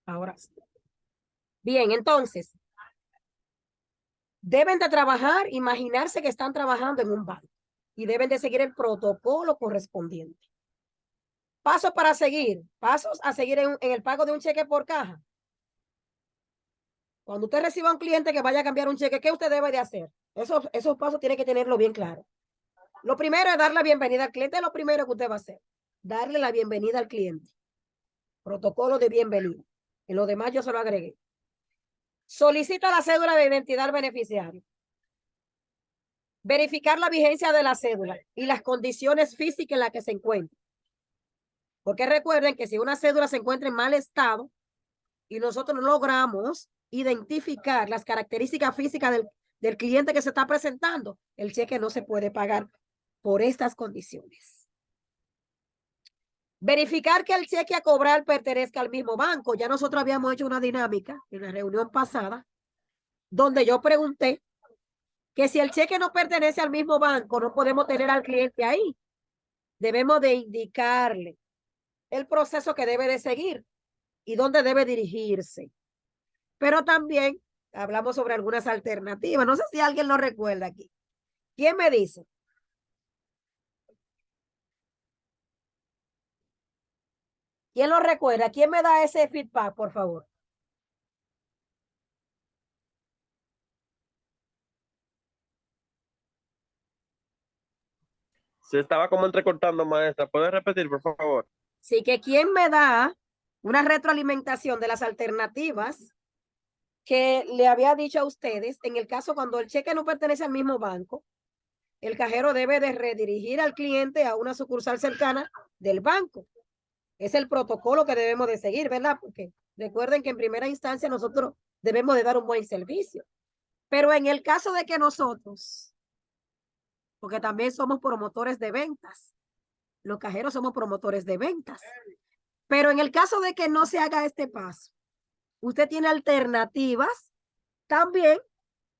Ahora sí. Bien, entonces, deben de trabajar, imaginarse que están trabajando en un banco y deben de seguir el protocolo correspondiente. Pasos a seguir en el pago de un cheque por caja. Cuando usted reciba a un cliente que vaya a cambiar un cheque, ¿qué usted debe de hacer? Esos pasos tiene que tenerlo bien claro. Lo primero es dar la bienvenida al cliente, es lo primero que usted va a hacer. Darle la bienvenida al cliente. Protocolo de bienvenida. En lo demás yo se lo agregué. Solicita la cédula de identidad al beneficiario. Verificar la vigencia de la cédula y las condiciones físicas en las que se encuentra. Porque recuerden que si una cédula se encuentra en mal estado y nosotros no logramos identificar las características físicas del cliente que se está presentando, el cheque no se puede pagar por estas condiciones. Verificar que el cheque a cobrar pertenezca al mismo banco. Ya nosotros habíamos hecho una dinámica en la reunión pasada donde yo pregunté que si el cheque no pertenece al mismo banco, no podemos tener al cliente ahí. Debemos de indicarle el proceso que debe de seguir y dónde debe dirigirse. Pero también hablamos sobre algunas alternativas. No sé si alguien lo recuerda aquí. ¿Quién me dice? ¿Quién lo recuerda? ¿Quién me da ese feedback, por favor? Se estaba como entrecortando, maestra. ¿Puede repetir, por favor? Sí, que quién me da una retroalimentación de las alternativas que le había dicho a ustedes, en el caso cuando el cheque no pertenece al mismo banco, el cajero debe de redirigir al cliente a una sucursal cercana del banco. Es el protocolo que debemos de seguir, ¿verdad? Porque recuerden que en primera instancia nosotros debemos de dar un buen servicio. Pero en el caso de que nosotros, porque también somos promotores de ventas, los cajeros somos promotores de ventas, pero en el caso de que no se haga este paso, usted tiene alternativas también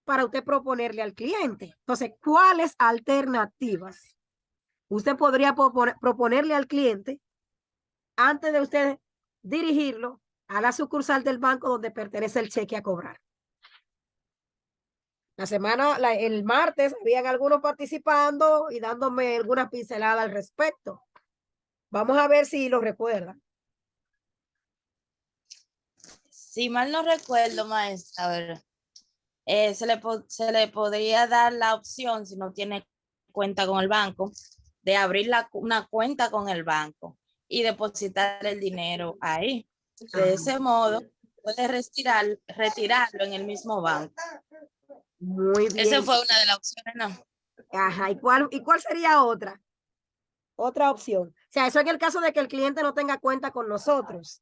para usted proponerle al cliente. Entonces, ¿cuáles alternativas usted podría proponerle al cliente antes de usted dirigirlo a la sucursal del banco donde pertenece el cheque a cobrar? El martes, habían algunos participando y dándome algunas pinceladas al respecto. Vamos a ver si lo recuerdan. Si mal no recuerdo, maestra, a ver, se le podría dar la opción, si no tiene cuenta con el banco, de abrir una cuenta con el banco y depositar el dinero ahí. De ese modo, puede retirarlo en el mismo banco. Muy bien. Esa fue una de las opciones, ¿no? Ajá, ¿y cuál sería otra? Otra opción. O sea, eso en el caso de que el cliente no tenga cuenta con nosotros.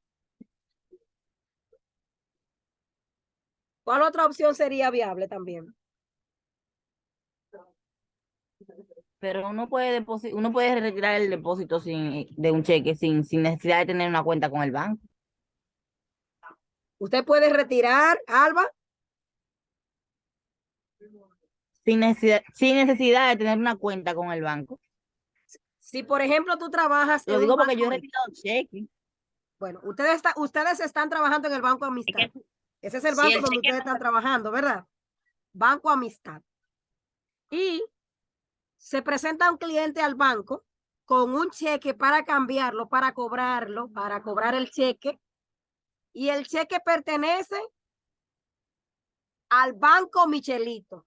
¿Cuál otra opción sería viable también? Pero uno puede retirar el depósito de un cheque sin necesidad de tener una cuenta con el banco. Usted puede retirar, Alba. Sin necesidad de tener una cuenta con el banco. Si, por ejemplo, tú trabajas Lo en digo un porque yo he banco. retirado cheques. Bueno, ustedes están trabajando en el Banco Amistad. Ese es el Si banco el donde cheque ustedes están trabajando, ¿verdad? Banco Amistad. Y se presenta un cliente al banco con un cheque para cambiarlo, para cobrar el cheque. Y el cheque pertenece al Banco Michelito.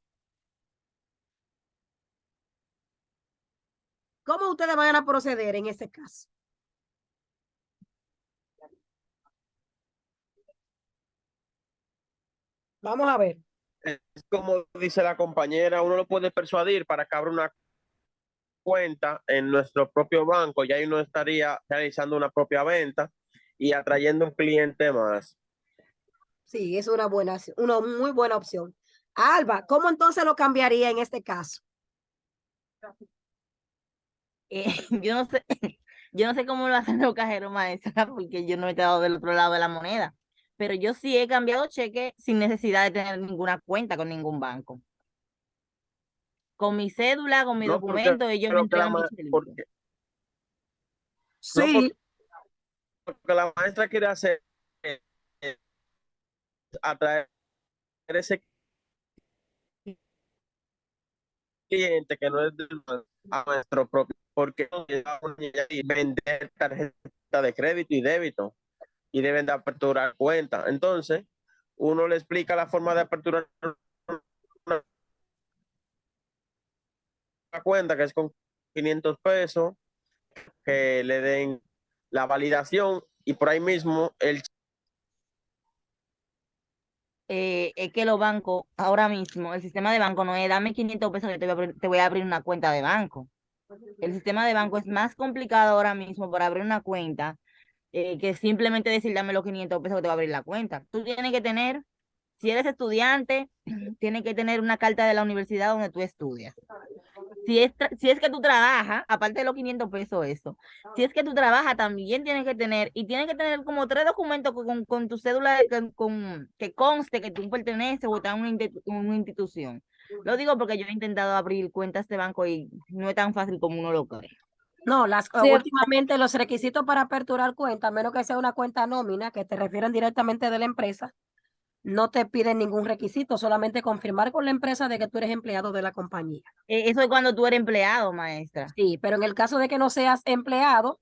¿Cómo ustedes van a proceder en ese caso? Vamos a ver. Es como dice la compañera, uno lo puede persuadir para que abra una cuenta en nuestro propio banco, ya uno estaría realizando una propia venta y atrayendo un cliente más. Sí, es una muy buena opción. Alba, ¿cómo entonces lo cambiaría en este caso? Yo no sé, yo no sé cómo lo hacen los cajeros, maestra, porque yo no he estado del otro lado de la moneda. Pero yo sí he cambiado cheques sin necesidad de tener ninguna cuenta con ningún banco. Con mi cédula, con mi No porque, documento, ellos me creo que entregan mi chelito. no Sí, porque la maestra quiere hacer atraer ese cliente que no es del banco a nuestro propio, porque vender tarjeta de crédito y débito y deben de aperturar cuenta. Entonces, uno le explica la forma de aperturar una cuenta que es con 500 pesos, que le den la validación y por ahí mismo el Es que los bancos, ahora mismo, el sistema de banco no es dame 500 pesos que te voy a abrir una cuenta de banco. El sistema de banco es más complicado ahora mismo para abrir una cuenta que simplemente decir dame los 500 pesos que te voy a abrir la cuenta. Tú tienes que tener, si eres estudiante, tienes que tener una carta de la universidad donde tú estudias. Si es que tú trabajas, aparte de los 500 pesos eso, si es que tú trabajas también tienes que tener, y tienes que tener como 3 documentos con tu cédula que conste que tú perteneces o estás en una institución. Lo digo porque yo he intentado abrir cuentas de banco y no es tan fácil como uno lo cree. No, Sí, últimamente los requisitos para aperturar cuenta, a menos que sea una cuenta nómina, que te refieren directamente de la empresa, no te piden ningún requisito, solamente confirmar con la empresa de que tú eres empleado de la compañía. Eso es cuando tú eres empleado, maestra. Sí, pero en el caso de que no seas empleado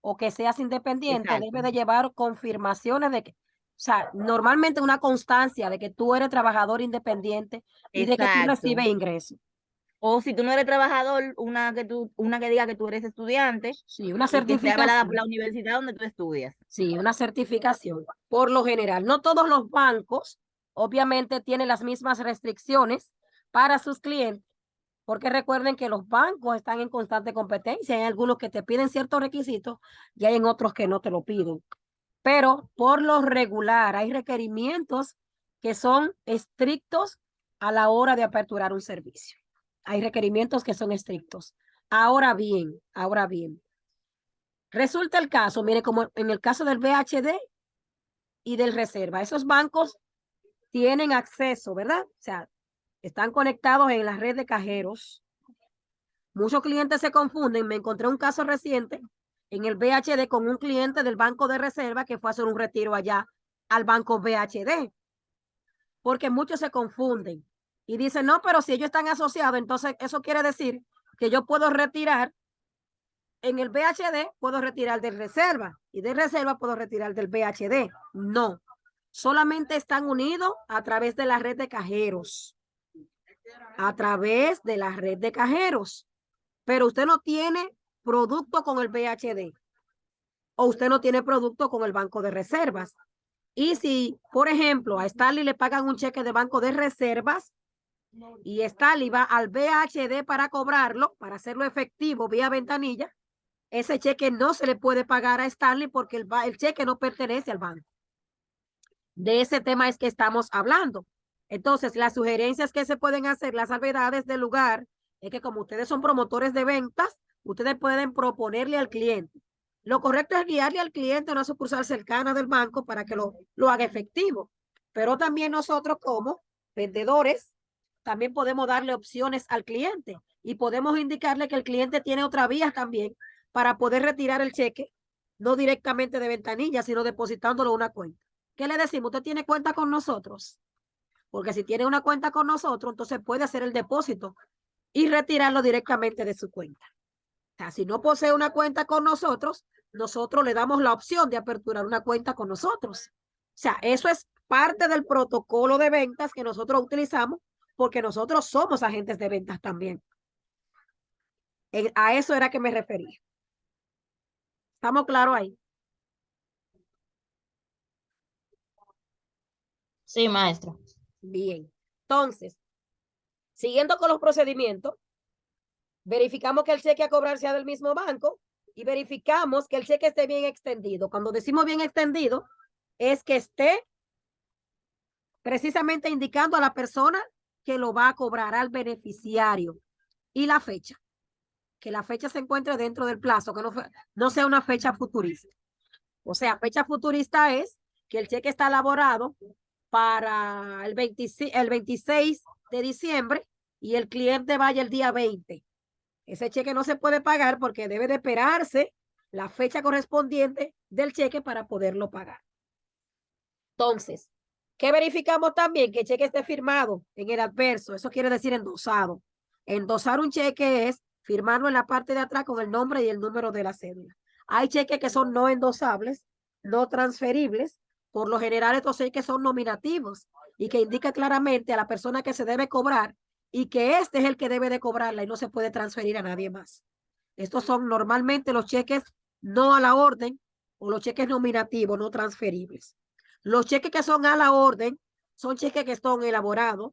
o que seas independiente, Exacto. debe de llevar confirmaciones de que, o sea, normalmente una constancia de que tú eres trabajador independiente y de que tú Exacto. recibes ingresos. O si tú no eres trabajador, una que diga que tú eres estudiante Sí, una y que sea avalada por certificación. la universidad donde tú estudias. Sí, una certificación. Por lo general, no todos los bancos, obviamente, tienen las mismas restricciones para sus clientes, porque recuerden que los bancos están en constante competencia. Hay algunos que te piden ciertos requisitos y hay en otros que no te lo piden. Pero por lo regular, hay requerimientos que son estrictos a la hora de aperturar un servicio. Hay requerimientos que son estrictos. Ahora bien, resulta el caso, mire, como en el caso del BHD y del Reserva, esos bancos tienen acceso, ¿verdad? O sea, están conectados en la red de cajeros. Muchos clientes se confunden. Me encontré un caso reciente en el BHD con un cliente del Banco de Reserva que fue a hacer un retiro allá al Banco BHD, porque muchos se confunden y dicen, no, pero si ellos están asociados, entonces eso quiere decir que yo puedo retirar en el BHD, puedo retirar del Reserva y de Reserva puedo retirar del BHD. No, solamente están unidos a través de la red de cajeros. A través de la red de cajeros. Pero usted no tiene producto con el BHD o usted no tiene producto con el Banco de Reservas. Y si, por ejemplo, a Stanley le pagan un cheque de Banco de Reservas y Stanley va al BHD para cobrarlo, para hacerlo efectivo vía ventanilla, ese cheque no se le puede pagar a Stanley porque el cheque no pertenece al banco. De ese tema es que estamos hablando. Entonces, las sugerencias que se pueden hacer, las salvedades del lugar, es que como ustedes son promotores de ventas, ustedes pueden proponerle al cliente. Lo correcto es guiarle al cliente a una sucursal cercana del banco para que lo haga efectivo. Pero también nosotros como vendedores, también podemos darle opciones al cliente y podemos indicarle que el cliente tiene otra vía también para poder retirar el cheque, no directamente de ventanilla, sino depositándolo en una cuenta. ¿Qué le decimos? Usted tiene cuenta con nosotros. Porque si tiene una cuenta con nosotros, entonces puede hacer el depósito y retirarlo directamente de su cuenta. O sea, si no posee una cuenta con nosotros, nosotros le damos la opción de aperturar una cuenta con nosotros. O sea, eso es parte del protocolo de ventas que nosotros utilizamos porque nosotros somos agentes de ventas también. A eso era que me refería. ¿Estamos claros ahí? Sí, maestra. Bien. Entonces, siguiendo con los procedimientos, verificamos que el cheque a cobrar sea del mismo banco y verificamos que el cheque esté bien extendido. Cuando decimos bien extendido, es que esté precisamente indicando a la persona que lo va a cobrar, al beneficiario, y la fecha. Que la fecha se encuentre dentro del plazo, que no sea una fecha futurista. O sea, fecha futurista es que el cheque está elaborado para el 26 de diciembre y el cliente vaya el día 20. Ese cheque no se puede pagar porque debe de esperarse la fecha correspondiente del cheque para poderlo pagar. Entonces, ¿Qué verificamos también? Que el cheque esté firmado en el adverso. Eso quiere decir endosado. Endosar un cheque es firmarlo en la parte de atrás con el nombre y el número de la cédula. Hay cheques que son no endosables, no transferibles. Por lo general, estos cheques son nominativos y que indica claramente a la persona que se debe cobrar y que este es el que debe de cobrarla y no se puede transferir a nadie más. Estos son normalmente los cheques no a la orden o los cheques nominativos, no transferibles. Los cheques que son a la orden son cheques que son elaborados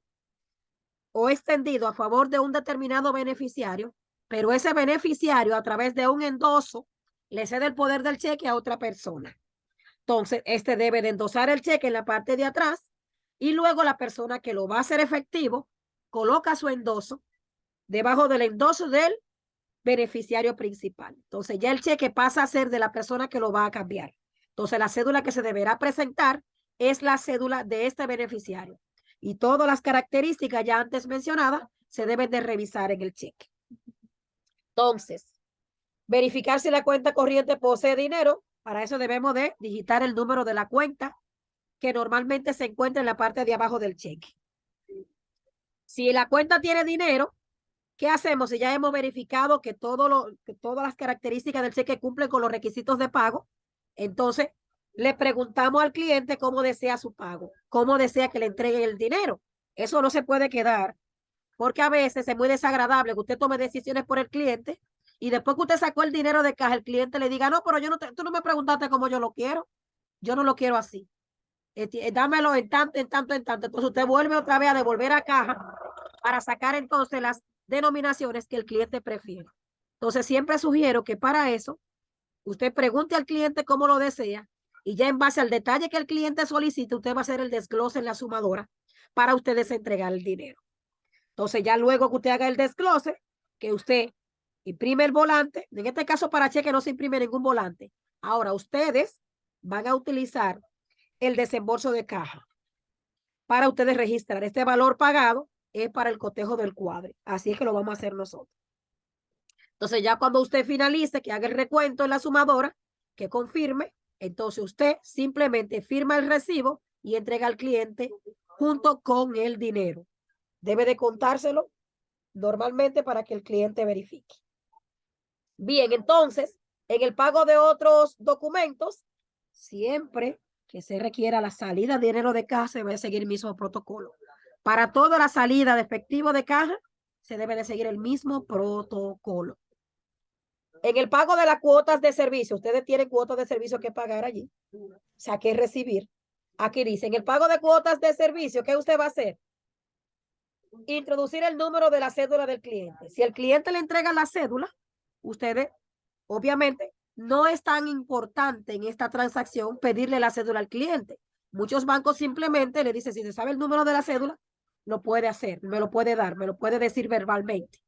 o extendidos a favor de un determinado beneficiario, pero ese beneficiario a través de un endoso le cede el poder del cheque a otra persona. Entonces, este debe de endosar el cheque en la parte de atrás y luego la persona que lo va a hacer efectivo coloca su endoso debajo del endoso del beneficiario principal. Entonces, ya el cheque pasa a ser de la persona que lo va a cambiar. Entonces, la cédula que se deberá presentar es la cédula de este beneficiario. Y todas las características ya antes mencionadas se deben de revisar en el cheque. Entonces, verificar si la cuenta corriente posee dinero. Para eso debemos de digitar el número de la cuenta que normalmente se encuentra en la parte de abajo del cheque. Si la cuenta tiene dinero, ¿qué hacemos? Si ya hemos verificado que todas las características del cheque cumplen con los requisitos de pago, entonces le preguntamos al cliente cómo desea su pago, cómo desea que le entreguen el dinero. Eso no se puede quedar, porque a veces es muy desagradable que usted tome decisiones por el cliente y después que usted sacó el dinero de caja, el cliente le diga, no, pero tú no me preguntaste cómo yo lo quiero, yo no lo quiero así. Dámelo en tanto, en tanto, en tanto. Entonces usted vuelve otra vez a devolver a caja para sacar entonces las denominaciones que el cliente prefiere. Entonces siempre sugiero que para eso usted pregunte al cliente cómo lo desea y ya en base al detalle que el cliente solicite, usted va a hacer el desglose en la sumadora para ustedes entregar el dinero. Entonces ya luego que usted haga el desglose, que usted imprime el volante, en este caso para cheque no se imprime ningún volante. Ahora ustedes van a utilizar el desembolso de caja para ustedes registrar este valor pagado es para el cotejo del cuadre. Así es que lo vamos a hacer nosotros. Entonces ya cuando usted finalice, que haga el recuento en la sumadora, que confirme, entonces usted simplemente firma el recibo y entrega al cliente junto con el dinero. Debe de contárselo normalmente para que el cliente verifique. Bien, entonces, en el pago de otros documentos, siempre que se requiera la salida de dinero de caja, se debe seguir el mismo protocolo. Para toda la salida de efectivo de caja, se debe de seguir el mismo protocolo. En el pago de las cuotas de servicio, ustedes tienen cuotas de servicio que pagar allí, o sea, que recibir. Aquí dice, en el pago de cuotas de servicio, ¿qué usted va a hacer? Introducir el número de la cédula del cliente. Si el cliente le entrega la cédula, ustedes, obviamente, no es tan importante en esta transacción pedirle la cédula al cliente. Muchos bancos simplemente le dicen, si se sabe el número de la cédula, lo puede hacer, me lo puede dar, me lo puede decir verbalmente.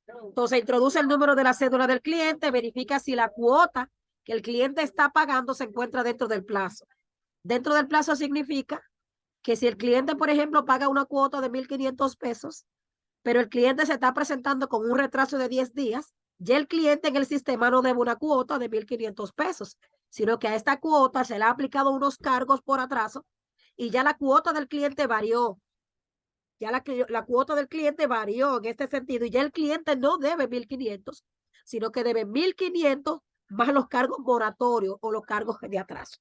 Entonces, introduce el número de la cédula del cliente, verifica si la cuota que el cliente está pagando se encuentra dentro del plazo. Dentro del plazo significa que si el cliente, por ejemplo, paga una cuota de 1,500 pesos, pero el cliente se está presentando con un retraso de 10 días, ya el cliente en el sistema no debe una cuota de 1,500 pesos, sino que a esta cuota se le ha aplicado unos cargos por atraso y ya la cuota del cliente varió. Ya la cuota del cliente varió en este sentido y ya el cliente no debe 1,500, sino que debe 1,500 más los cargos moratorios o los cargos de atraso.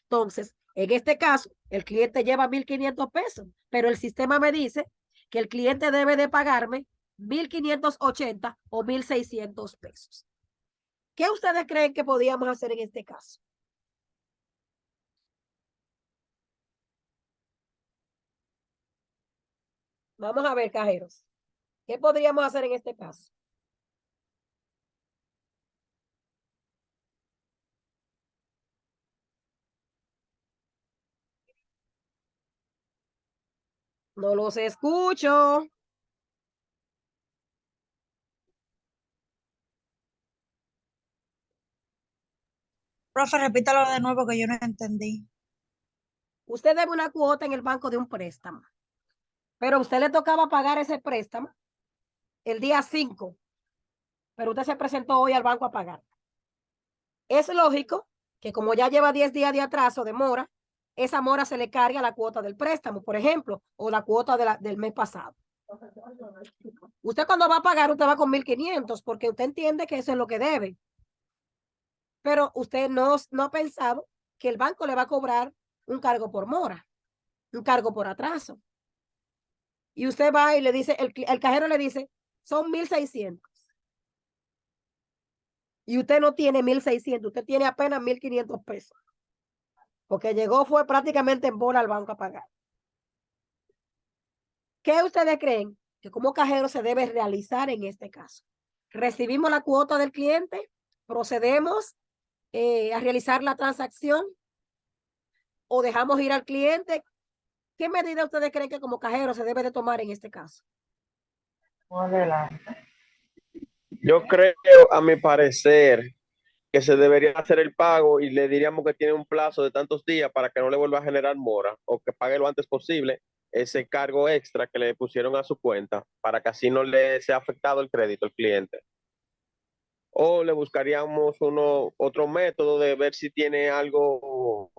Entonces, en este caso, el cliente lleva 1,500 pesos, pero el sistema me dice que el cliente debe de pagarme 1,580 o 1,600 pesos. ¿Qué ustedes creen que podíamos hacer en este caso? Vamos a ver, cajeros. ¿Qué podríamos hacer en este caso? No los escucho. Profe, repítalo de nuevo que yo no entendí. Usted debe una cuota en el banco de un préstamo, pero a usted le tocaba pagar ese préstamo el día 5, pero usted se presentó hoy al banco a pagar. Es lógico que como ya lleva 10 días de atraso, demora, esa mora se le carga a la cuota del préstamo, por ejemplo, o la cuota del mes pasado. Usted cuando va a pagar, usted va con 1.500 porque usted entiende que eso es lo que debe. Pero usted no ha pensado que el banco le va a cobrar un cargo por mora, un cargo por atraso. Y usted va y le dice, el cajero le dice, son 1.600. Y usted no tiene 1.600, usted tiene apenas 1.500 pesos. Porque fue prácticamente en bola al banco a pagar. ¿Qué ustedes creen que como cajero se debe realizar en este caso? ¿Recibimos la cuota del cliente? ¿Procedemos a realizar la transacción? ¿O dejamos ir al cliente? ¿Qué medida ustedes creen que como cajero se debe de tomar en este caso? Yo creo, a mi parecer, que se debería hacer el pago y le diríamos que tiene un plazo de tantos días para que no le vuelva a generar mora o que pague lo antes posible ese cargo extra que le pusieron a su cuenta para que así no le sea afectado el crédito al cliente. O le buscaríamos otro método de ver si tiene algo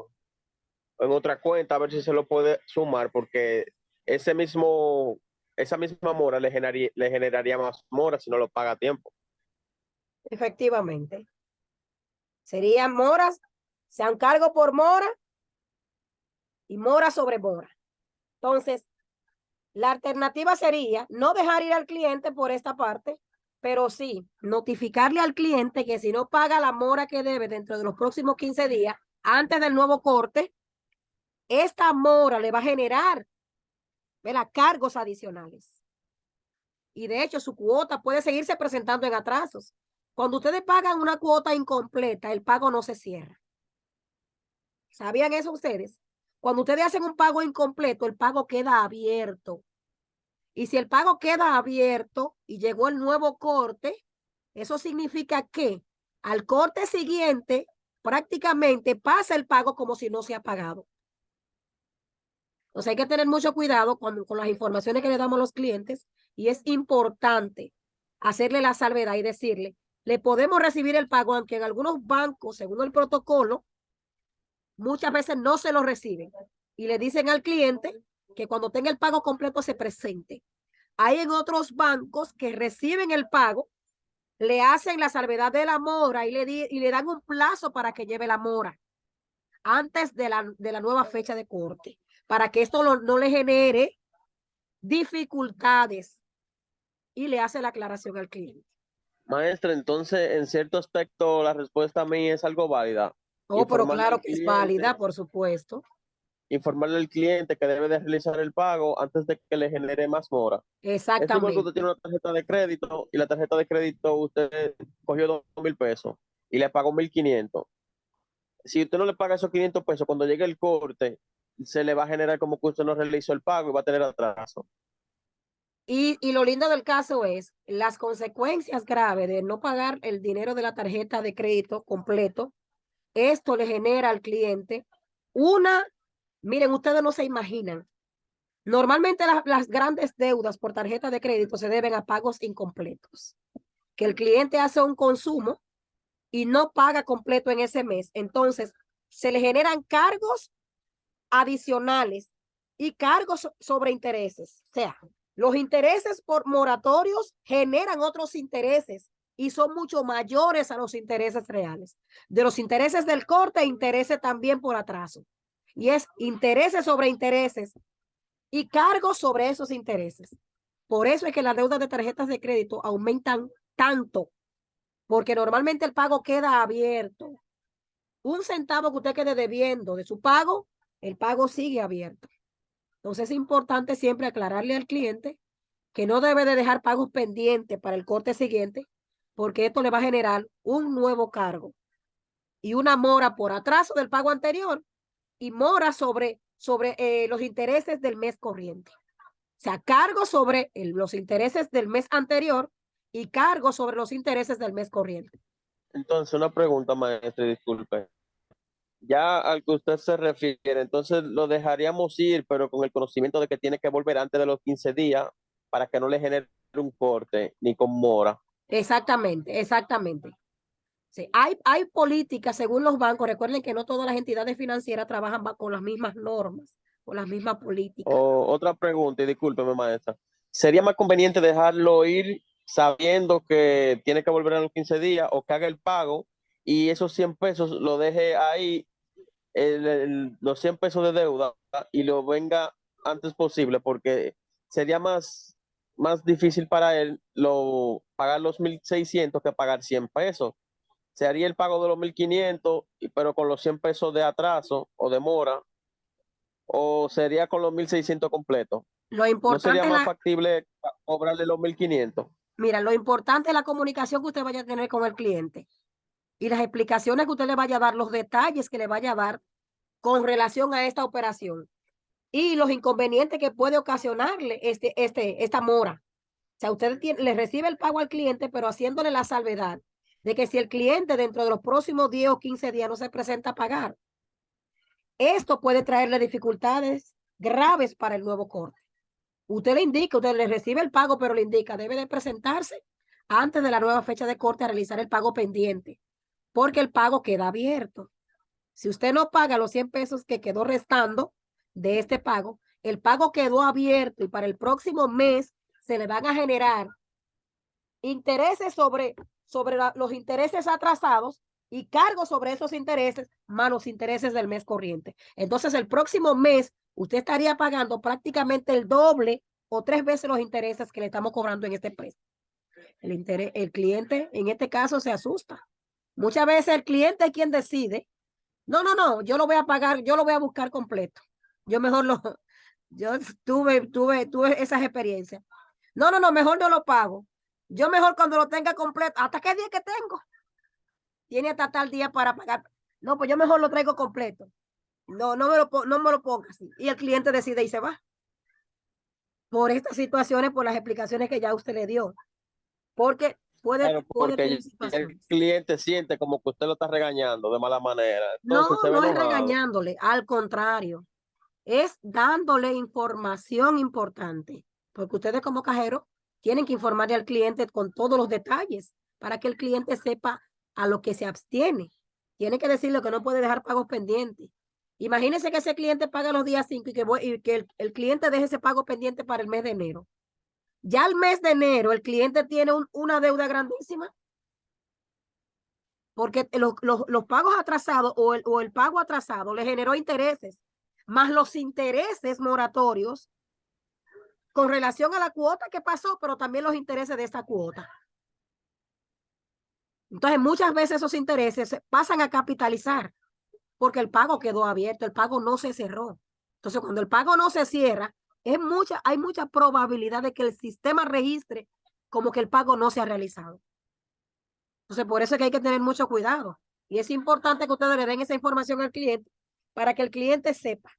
en otra cuenta, a ver si se lo puede sumar, porque esa misma mora le generaría más mora si no lo paga a tiempo. Efectivamente. Serían moras, sean cargo por mora y mora sobre mora. Entonces, la alternativa sería no dejar ir al cliente por esta parte, pero sí notificarle al cliente que si no paga la mora que debe dentro de los próximos 15 días, antes del nuevo corte, esta mora le va a generar, ¿verdad?, cargos adicionales. Y de hecho, su cuota puede seguirse presentando en atrasos. Cuando ustedes pagan una cuota incompleta, el pago no se cierra. ¿Sabían eso ustedes? Cuando ustedes hacen un pago incompleto, el pago queda abierto. Y si el pago queda abierto y llegó el nuevo corte, eso significa que al corte siguiente prácticamente pasa el pago como si no se ha pagado. Entonces hay que tener mucho cuidado con las informaciones que le damos a los clientes y es importante hacerle la salvedad y decirle, le podemos recibir el pago, aunque en algunos bancos, según el protocolo, muchas veces no se lo reciben y le dicen al cliente que cuando tenga el pago completo se presente. Hay en otros bancos que reciben el pago, le hacen la salvedad de la mora y le dan un plazo para que lleve la mora antes de la nueva fecha de corte, para que esto no le genere dificultades y le hace la aclaración al cliente. Maestra, entonces, en cierto aspecto, la respuesta a mí es algo válida. Oh, pero Informarle claro al que es cliente, válida, por supuesto. informarle al cliente que debe de realizar el pago antes de que le genere más mora. Es igual que Exactamente. usted tiene una tarjeta de crédito y la tarjeta de crédito usted cogió 2.000 pesos y le pagó 1.500. Si usted no le paga esos 500 pesos, cuando llegue el corte, se le va a generar como que usted no realizó el pago y va a tener atraso. Y lo lindo del caso es las consecuencias graves de no pagar el dinero de la tarjeta de crédito completo. Esto le genera al cliente miren, ustedes no se imaginan. Normalmente las grandes deudas por tarjeta de crédito se deben a pagos incompletos. Que el cliente hace un consumo y no paga completo en ese mes. Entonces, se le generan cargos adicionales y cargos sobre intereses. O sea, los intereses por moratorios generan otros intereses y son mucho mayores a los intereses reales. De los intereses del corte, intereses también por atraso. Y es intereses sobre intereses y cargos sobre esos intereses. Por eso es que las deudas de tarjetas de crédito aumentan tanto, porque normalmente el pago queda abierto. Un centavo que usted quede debiendo de su pago, el pago sigue abierto. Entonces es importante siempre aclararle al cliente que no debe de dejar pagos pendientes para el corte siguiente, porque esto le va a generar un nuevo cargo y una mora por atraso del pago anterior y mora sobre los intereses del mes corriente. O sea, cargo sobre los intereses del mes anterior y cargo sobre los intereses del mes corriente. Entonces, una pregunta, maestra, disculpe. Ya al que usted se refiere, entonces lo dejaríamos ir, pero con el conocimiento de que tiene que volver antes de los 15 días para que no le genere un corte ni con mora. Exactamente, exactamente. Sí, hay políticas según los bancos. Recuerden que no todas las entidades financieras trabajan con las mismas normas, con las mismas políticas. Otra pregunta, y discúlpeme, maestra. ¿Sería más conveniente dejarlo ir sabiendo que tiene que volver a los 15 días o que haga el pago y esos 100 pesos lo deje ahí, los 100 pesos de deuda, y lo venga antes posible? Porque sería más difícil para él pagar los 1.600 que pagar 100 pesos. Se haría el pago de los 1.500, pero con los 100 pesos de atraso o demora, o sería con los 1.600 completos. Lo ¿No sería importante es más factible cobrarle los 1.500? mira, lo importante es la comunicación que usted vaya a tener con el cliente y las explicaciones que usted le vaya a dar, los detalles que le vaya a dar con relación a esta operación y los inconvenientes que puede ocasionarle esta mora. O sea, usted le recibe el pago al cliente, pero haciéndole la salvedad de que si el cliente dentro de los próximos 10 o 15 días no se presenta a pagar, esto puede traerle dificultades graves para el nuevo corte. Usted le indica, usted le recibe el pago, pero le indica, debe de presentarse antes de la nueva fecha de corte a realizar el pago pendiente, porque el pago queda abierto. Si usted no paga los 100 pesos que quedó restando de este pago, el pago quedó abierto y para el próximo mes se le van a generar intereses sobre los intereses atrasados y cargos sobre esos intereses más los intereses del mes corriente. Entonces, el próximo mes usted estaría pagando prácticamente el doble o 3 veces los intereses que le estamos cobrando en este préstamo. El cliente en este caso se asusta. Muchas veces el cliente es quien decide, no, yo lo voy a pagar, yo lo voy a buscar completo. Yo tuve esas experiencias. No, mejor no lo pago. Yo mejor cuando lo tenga completo. ¿Hasta qué día que tengo? Tiene hasta tal día para pagar. No, pues yo mejor lo traigo completo. No me lo ponga así. Y el cliente decide y se va. Por estas situaciones, por las explicaciones que ya usted le dio. Porque puede Porque tener el situaciones. cliente siente como que usted lo está regañando de mala manera. Entonces se ve No es enojado. regañándole, al contrario. Es dándole información importante. Porque ustedes como cajero tienen que informarle al cliente con todos los detalles para que el cliente sepa a lo que se abstiene. Tiene que decirle que no puede dejar pagos pendientes. Imagínense que ese cliente paga los días 5 y que el cliente deje ese pago pendiente para el mes de enero. Ya el mes de enero el cliente tiene una deuda grandísima porque los pagos atrasados o el pago atrasado le generó intereses, más los intereses moratorios con relación a la cuota que pasó, pero también los intereses de esta cuota. Entonces, muchas veces esos intereses pasan a capitalizar porque el pago quedó abierto, el pago no se cerró. Entonces, cuando el pago no se cierra, hay mucha probabilidad de que el sistema registre como que el pago no se ha realizado. Entonces, por eso es que hay que tener mucho cuidado. Y es importante que ustedes le den esa información al cliente para que el cliente sepa,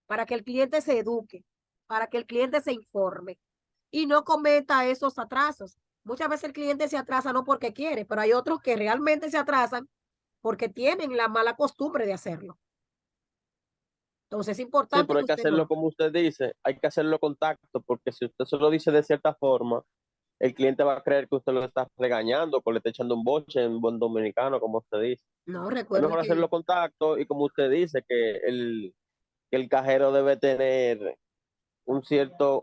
para que el cliente se eduque, para que el cliente se informe y no cometa esos atrasos. Muchas veces el cliente se atrasa no porque quiere, pero hay otros que realmente se atrasan porque tienen la mala costumbre de hacerlo. Entonces es Sí, importante pero que hay que usted hacerlo no. como usted dice, hay que hacerlo con tacto, porque si usted se lo dice de cierta forma, el cliente va a creer que usted lo está regañando, que le está echando un boche en buen dominicano, como usted dice. No, Es recuerde mejor que hacerlo con tacto y como usted dice, que el cajero debe tener un cierto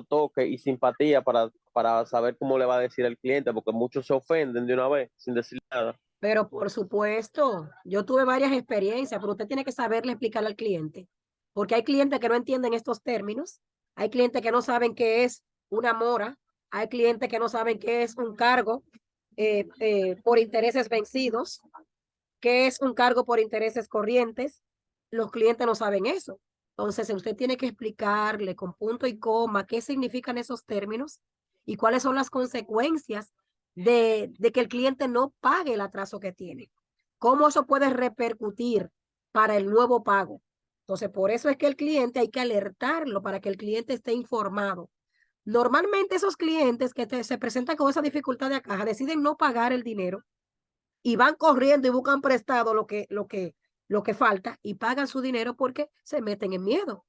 toque y simpatía para saber cómo le va a decir al cliente, porque muchos se ofenden de una vez sin decir nada. pero por supuesto, yo tuve varias experiencias, pero usted tiene que saberle explicarle al cliente, porque hay clientes que no entienden estos términos, hay clientes que no saben qué es una mora, hay clientes que no saben qué es un cargo por intereses vencidos, qué es un cargo por intereses corrientes. Los clientes no saben eso. Entonces, usted tiene que explicarle con punto y coma qué significan esos términos y cuáles son las consecuencias de que el cliente no pague el atraso que tiene. ¿Cómo eso puede repercutir para el nuevo pago? Entonces, por eso es que el cliente hay que alertarlo para que el cliente esté informado. Normalmente esos clientes que se presentan con esa dificultad de caja deciden no pagar el dinero y van corriendo y buscan prestado lo que falta y pagan su dinero porque se meten en miedo.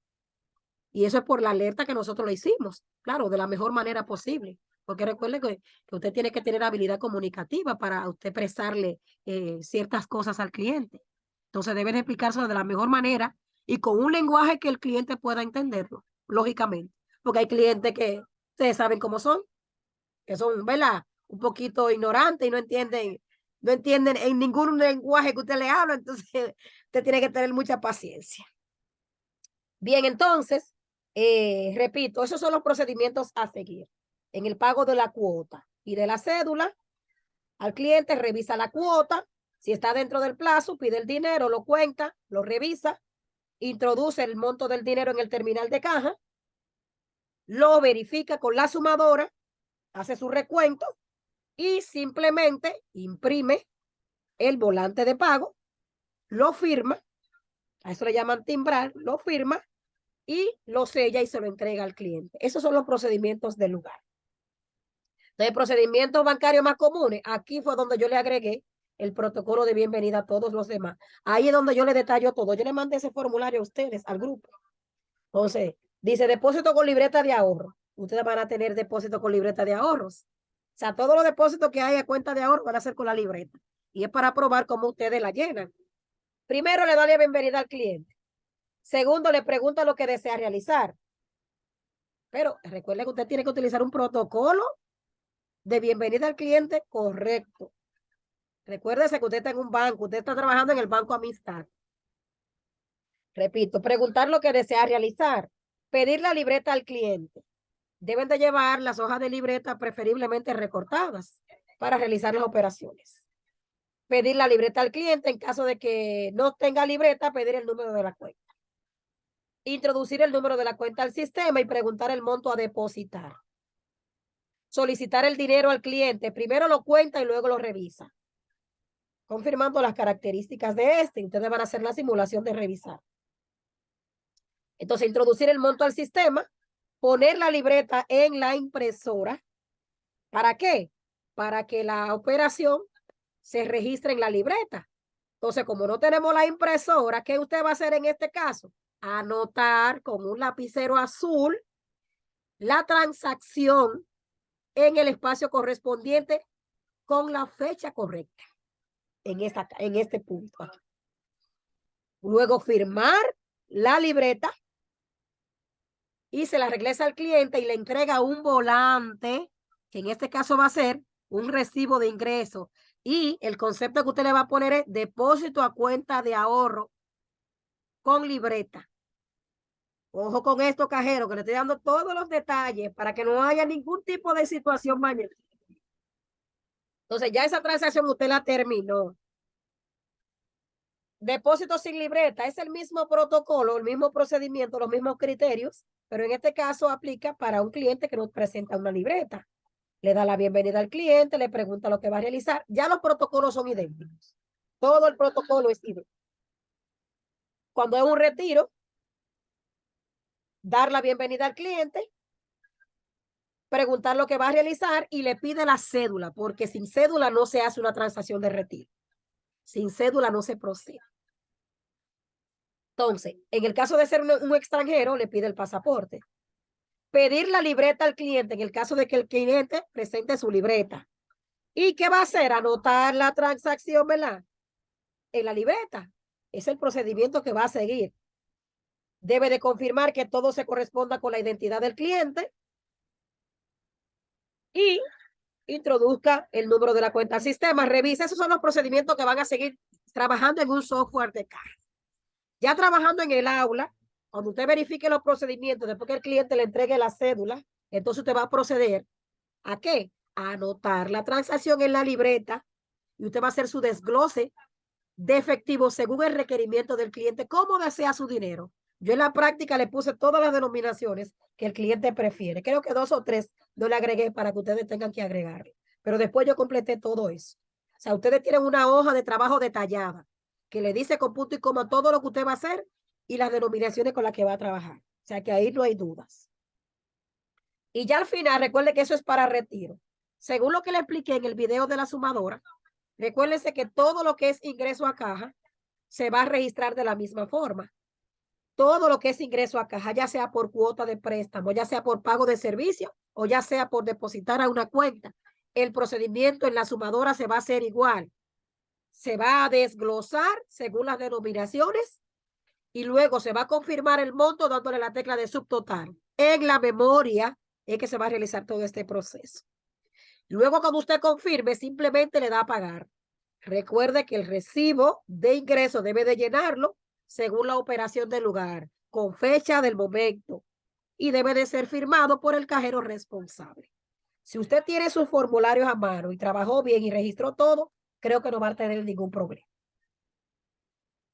Y eso es por la alerta que nosotros le hicimos, claro, de la mejor manera posible. porque recuerde que usted tiene que tener habilidad comunicativa para usted expresarle ciertas cosas al cliente. Entonces deben explicárselo de la mejor manera y con un lenguaje que el cliente pueda entenderlo, lógicamente, porque hay clientes que ustedes saben cómo son, que son, ¿verdad? Un poquito ignorantes y no entienden en ningún lenguaje que usted le habla, entonces usted tiene que tener mucha paciencia. Bien, entonces, repito, esos son los procedimientos a seguir. En el pago de la cuota y de la cédula, al cliente revisa la cuota, si está dentro del plazo, pide el dinero, lo cuenta, lo revisa, introduce el monto del dinero en el terminal de caja, lo verifica con la sumadora, hace su recuento y simplemente imprime el volante de pago, lo firma, a eso le llaman timbrar, lo firma y lo sella y se lo entrega al cliente. Esos son los procedimientos del lugar. Entonces, procedimientos bancarios más comunes, aquí fue donde yo le agregué el protocolo de bienvenida a todos los demás. Ahí es donde yo le detallo todo. Yo le mandé ese formulario a ustedes, al grupo. Entonces, dice depósito con libreta de ahorro. Ustedes van a tener depósito con libreta de ahorros. O sea, todos los depósitos que hay a cuenta de ahorro van a ser con la libreta. Y es para probar cómo ustedes la llenan. Primero, le da la bienvenida al cliente. Segundo, le pregunta lo que desea realizar. Pero recuerde que usted tiene que utilizar un protocolo de bienvenida al cliente correcto. Recuérdese que usted está en un banco, usted está trabajando en el Banco Amistad. Repito, preguntar lo que desea realizar. Pedir la libreta al cliente. Deben de llevar las hojas de libreta preferiblemente recortadas para realizar las operaciones. Pedir la libreta al cliente en caso de que no tenga libreta, pedir el número de la cuenta. Introducir el número de la cuenta al sistema y preguntar el monto a depositar. Solicitar el dinero al cliente. Primero lo cuenta y luego lo revisa, confirmando las características de este. Ustedes van a hacer la simulación de revisar. Entonces, introducir el monto al sistema, poner la libreta en la impresora. ¿Para qué? Para que la operación se registre en la libreta. Entonces, como no tenemos la impresora, ¿qué usted va a hacer en este caso? Anotar con un lapicero azul la transacción en el espacio correspondiente con la fecha correcta en este punto. Luego firmar la libreta y se la regresa al cliente y le entrega un volante, que en este caso va a ser un recibo de ingreso. Y el concepto que usted le va a poner es depósito a cuenta de ahorro con libreta. Ojo con esto, cajero, que le estoy dando todos los detalles para que no haya ningún tipo de situación mañana. Entonces, ya esa transacción usted la terminó. Depósito sin libreta es el mismo protocolo, el mismo procedimiento, los mismos criterios, pero en este caso aplica para un cliente que nos presenta una libreta. Le da la bienvenida al cliente, le pregunta lo que va a realizar. Ya los protocolos son idénticos. Todo el protocolo es idéntico. Cuando es un retiro, dar la bienvenida al cliente, preguntar lo que va a realizar y le pide la cédula, porque sin cédula no se hace una transacción de retiro. Sin cédula no se procede. Entonces, en el caso de ser un extranjero, le pide el pasaporte. Pedir la libreta al cliente en el caso de que el cliente presente su libreta. ¿Y qué va a hacer? Anotar la transacción, ¿verdad? En la libreta. Es el procedimiento que va a seguir. Debe de confirmar que todo se corresponda con la identidad del cliente y introduzca el número de la cuenta al sistema. Revisa, esos son los procedimientos que van a seguir trabajando en un software de caja. Ya trabajando en el aula, cuando usted verifique los procedimientos, después que el cliente le entregue la cédula, entonces usted va a proceder ¿a qué? A anotar la transacción en la libreta y usted va a hacer su desglose de efectivo según el requerimiento del cliente, cómo desea su dinero. Yo en la práctica le puse todas las denominaciones que el cliente prefiere. Creo que 2 o 3 no le agregué para que ustedes tengan que agregarle. Pero después yo completé todo eso. O sea, ustedes tienen una hoja de trabajo detallada que le dice con punto y coma todo lo que usted va a hacer y las denominaciones con las que va a trabajar. O sea, que ahí no hay dudas. Y ya al final, recuerde que eso es para retiro. Según lo que le expliqué en el video de la sumadora, recuérdense que todo lo que es ingreso a caja se va a registrar de la misma forma. Todo lo que es ingreso a caja, ya sea por cuota de préstamo, ya sea por pago de servicio o ya sea por depositar a una cuenta, el procedimiento en la sumadora se va a hacer igual. Se va a desglosar según las denominaciones y luego se va a confirmar el monto dándole la tecla de subtotal. En la memoria es que se va a realizar todo este proceso. Luego, cuando usted confirme, simplemente le da a pagar. Recuerde que el recibo de ingreso debe de llenarlo según la operación del lugar, con fecha del momento, y debe de ser firmado por el cajero responsable. Si usted tiene sus formularios a mano y trabajó bien y registró todo, creo que no va a tener ningún problema.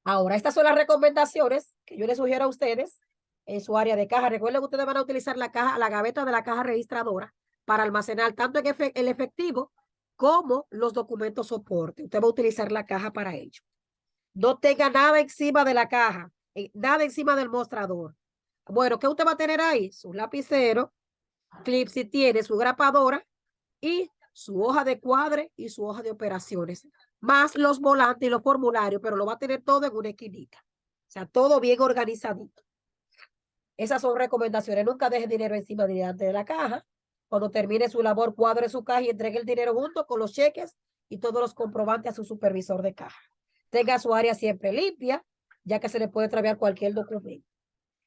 Ahora, estas son las recomendaciones que yo les sugiero a ustedes en su área de caja. Recuerden que ustedes van a utilizar la caja, la gaveta de la caja registradora para almacenar tanto el efectivo como los documentos soporte. Usted va a utilizar la caja para ello. No tenga nada encima de la caja, nada encima del mostrador. Bueno, ¿qué usted va a tener ahí? Su lapicero, clip si tiene, su grapadora y su hoja de cuadre y su hoja de operaciones, más los volantes y los formularios, pero lo va a tener todo en una esquinita. O sea, todo bien organizadito. Esas son recomendaciones. Nunca deje dinero encima delante de la caja. Cuando termine su labor, cuadre su caja y entregue el dinero junto con los cheques y todos los comprobantes a su supervisor de caja. Tenga su área siempre limpia, ya que se le puede extraviar cualquier documento.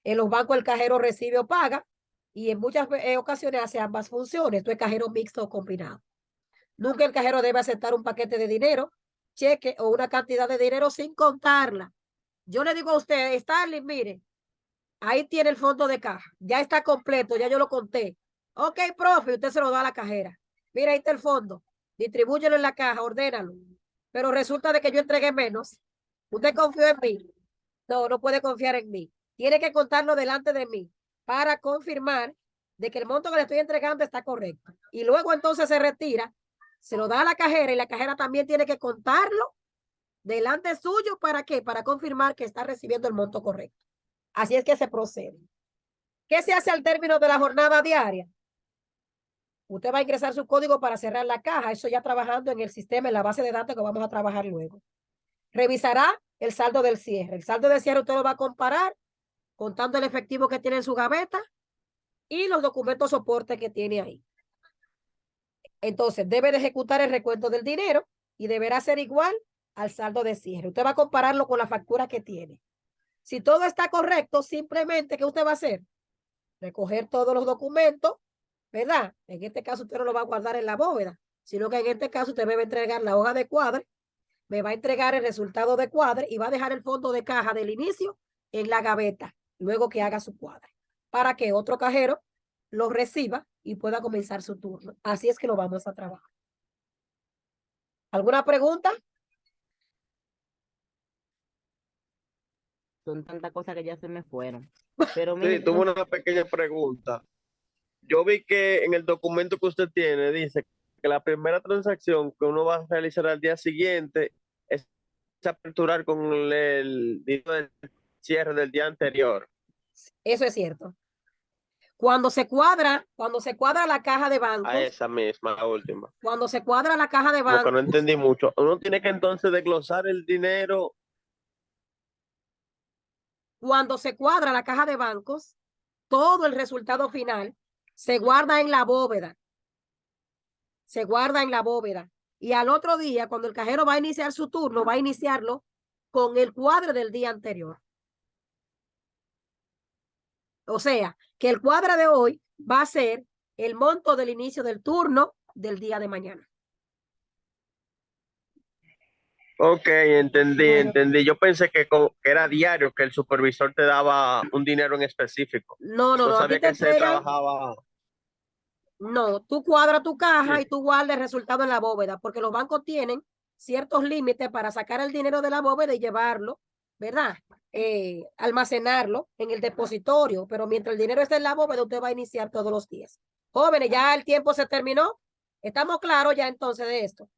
En los bancos el cajero recibe o paga y en muchas ocasiones hace ambas funciones. Esto es cajero mixto o combinado. Nunca el cajero debe aceptar un paquete de dinero, cheque o una cantidad de dinero sin contarla. Yo le digo a usted, Starling, mire, ahí tiene el fondo de caja. Ya está completo, ya yo lo conté. Ok, profe, usted se lo da a la cajera. Mira, ahí está el fondo. Distribúyelo en la caja, ordénalo. Pero resulta de que yo entregué menos. ¿Usted confió en mí? No, no puede confiar en mí. Tiene que contarlo delante de mí para confirmar de que el monto que le estoy entregando está correcto. Y luego entonces se retira, se lo da a la cajera y la cajera también tiene que contarlo delante suyo. ¿Para qué? Para confirmar que está recibiendo el monto correcto. Así es que se procede. ¿Qué se hace al término de la jornada diaria? Usted va a ingresar su código para cerrar la caja. Eso ya trabajando en el sistema, en la base de datos que vamos a trabajar luego. Revisará el saldo del cierre. El saldo del cierre usted lo va a comparar contando el efectivo que tiene en su gaveta y los documentos soporte que tiene ahí. Entonces, debe de ejecutar el recuento del dinero y deberá ser igual al saldo de cierre. Usted va a compararlo con la factura que tiene. Si todo está correcto, simplemente, ¿qué usted va a hacer? Recoger todos los documentos, ¿verdad? En este caso, usted no lo va a guardar en la bóveda, sino que en este caso, usted me va a entregar la hoja de cuadre, me va a entregar el resultado de cuadre y va a dejar el fondo de caja del inicio en la gaveta, luego que haga su cuadre, para que otro cajero lo reciba y pueda comenzar su turno. Así es que lo vamos a trabajar. ¿Alguna pregunta? Son tantas cosas que ya se me fueron. Pero Sí, mire, tuve una pequeña pregunta. Yo vi que en el documento que usted tiene dice que la primera transacción que uno va a realizar al día siguiente es aperturar con el dinero del cierre del día anterior. Eso es cierto. Cuando se cuadra la caja de A bancos, esa misma, la última. cuando se cuadra la caja de Como que no bancos, entendí mucho. Uno tiene que entonces desglosar el dinero. cuando se cuadra la caja de bancos, todo el resultado final se guarda en la bóveda. Se guarda en la bóveda. Y al otro día, cuando el cajero va a iniciar su turno, va a iniciarlo con el cuadre del día anterior. O sea, que el cuadre de hoy va a ser el monto del inicio del turno del día de mañana. Ok, entendí. Yo pensé que era diario, que el supervisor te daba un dinero en específico. No, No a ti sabía te que se entregan. trabajaba. No, tú cuadras tu caja y tú guardas el resultado en la bóveda, porque los bancos tienen ciertos límites para sacar el dinero de la bóveda y llevarlo, ¿verdad? Almacenarlo en el depositorio, pero mientras el dinero esté en la bóveda, usted va a iniciar todos los días. Jóvenes, ya el tiempo se terminó. ¿Estamos claros ya entonces de esto?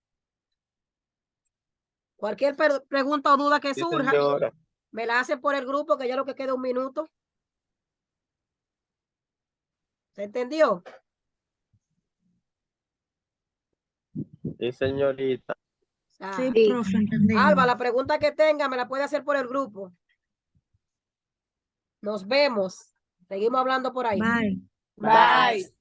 Cualquier pregunta o duda que Sí, surja, señora. me la hacen por el grupo, que ya lo que queda 1 minuto. ¿Se entendió? Sí, señorita. Sí, Sí. profe, entendí. Alba, la pregunta que tenga me la puede hacer por el grupo. Nos vemos. Seguimos hablando por ahí. Bye. Bye.